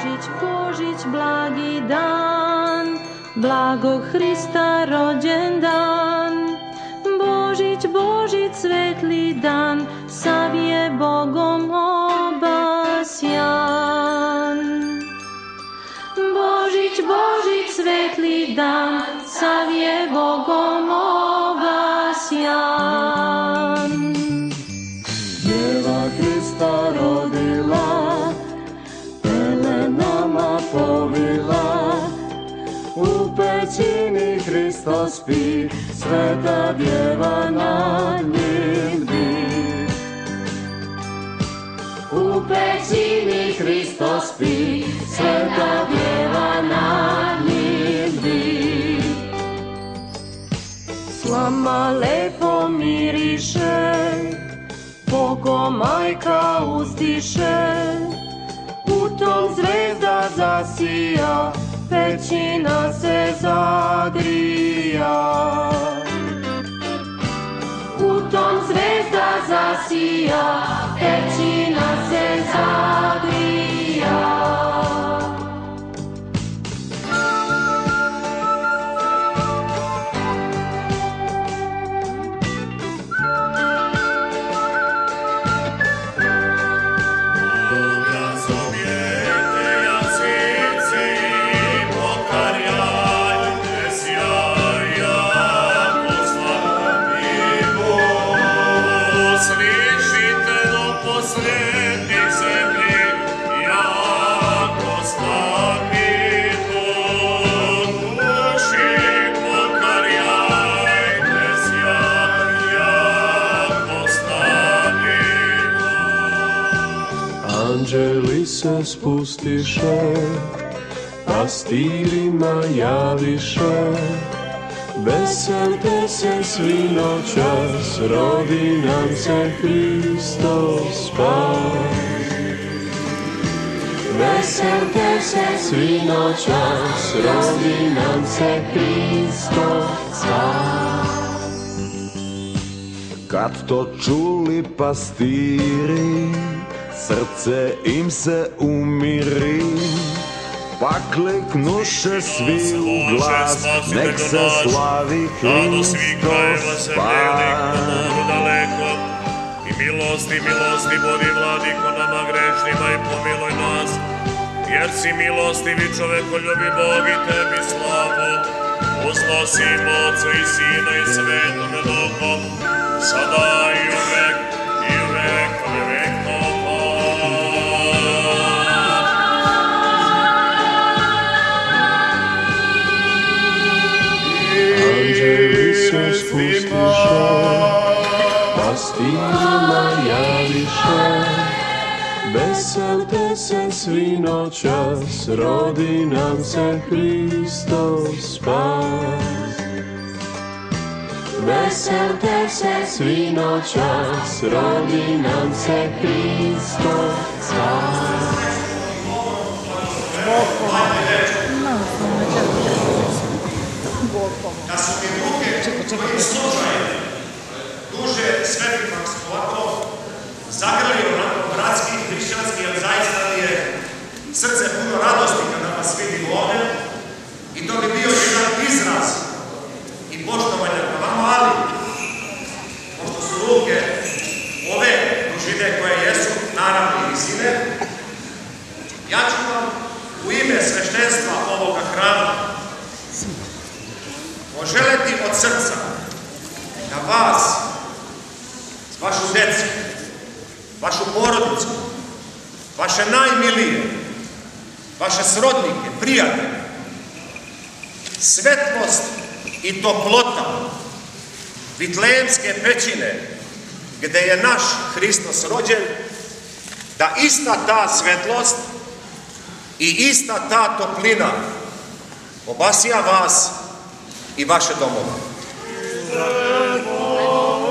Božić, blagi dan, blago Hrista rođendan. Božić, Božić, svetli dan, sav je Bogom obasjan. Božić, Božić, svetli dan, sav je Bogom obasjan. Djeva Hrista rodila, pelenama povila, u pećini Hristos spi, sveta djeva nad njim bdi. U pećini Hristos spi, sveta djeva nad njim bdi. Slama lepo miriše, Bogo majka uzdiše, u tom zvezda zasija, pećina se zagrija. U tom zvezda zasija, pećina se zagrija. Anđeli se spustiše, pastirima javiše, veselte se svi noćas, rodi nam se Hristos spas. Veselte se svi noćas, rodi nam se Hristos spas. Kad to čuli pastiri, srce im se umiri, pa kliknuše svi u glas, nek se slavi Hristos spas. I milosti, milosti, bodi vladiko nama grešnima i pomiluj nas, jer si milostivi čovekoljubi Bog i tebi slavu, uznosimo Otcu i Sina i Svetome Duhu, sada i uvek i u vekove vekova. Anđeli se spustiše, pastirima javiše, veselte se svi noćas, rodi nam se Hristos spas. Veselte se svi noćas, rodi nam se Hristos spas. Da su mi ruke mojim slučajem duže svetih ovako zagrali onako bratski, hrišćanski, jer zaista mi je srce puno radosti kada vas vidim ovdje i to bi bio jedan izraz i poštovanja ka vama, ali pošto su ruke ove dužine koje jesu, naravno i visine, ja ću vam u ime sveštenstva ovoga hrama poželeti od srca da vas, vašu djecu, vašu porodicu, vaše najmilije, vaše srodnike, prijatelje, svetlost i toplota Vitlejemske pećine, gde je naš Hristos rođen, da ista ta svetlost i ista ta toplina obasja vas i vaše domove. Zvezdoju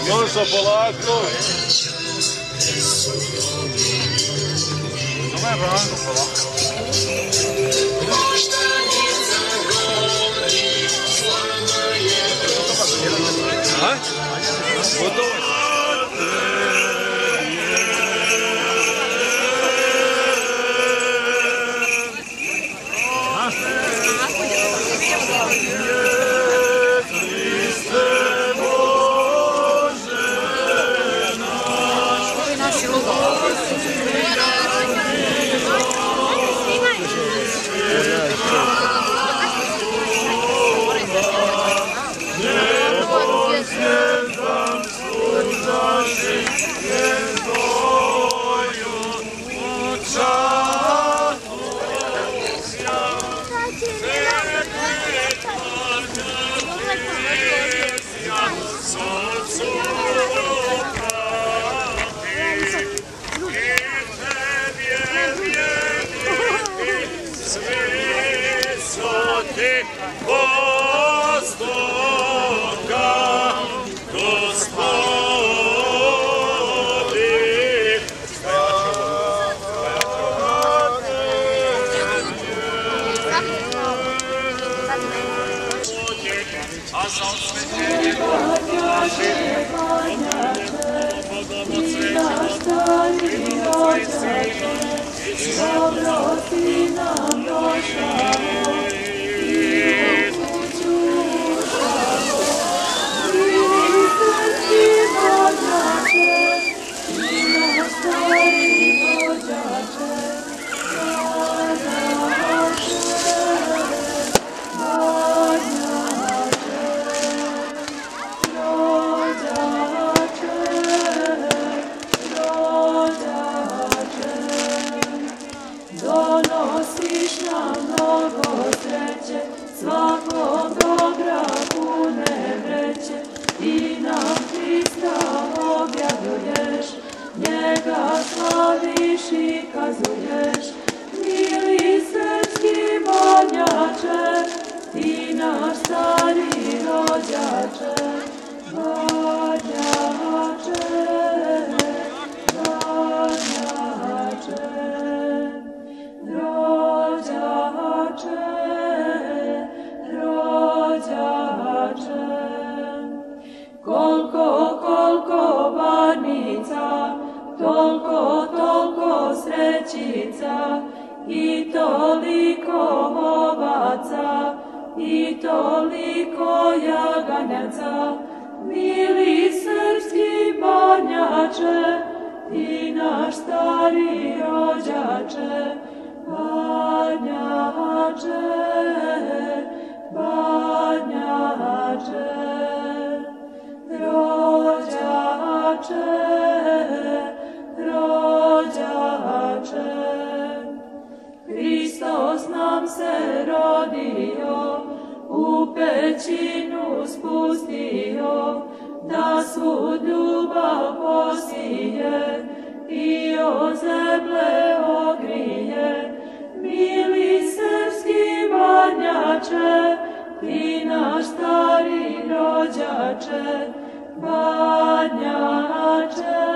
Možda polako. Ovo je Branko polako. A? Gotovo je. Hristos nam se rodio, u pećinu spustio, da svu ljubav posije i o zemlje ogrije. Mili srpski Banjače, ti naš stari rođače, Banjače, Banjače.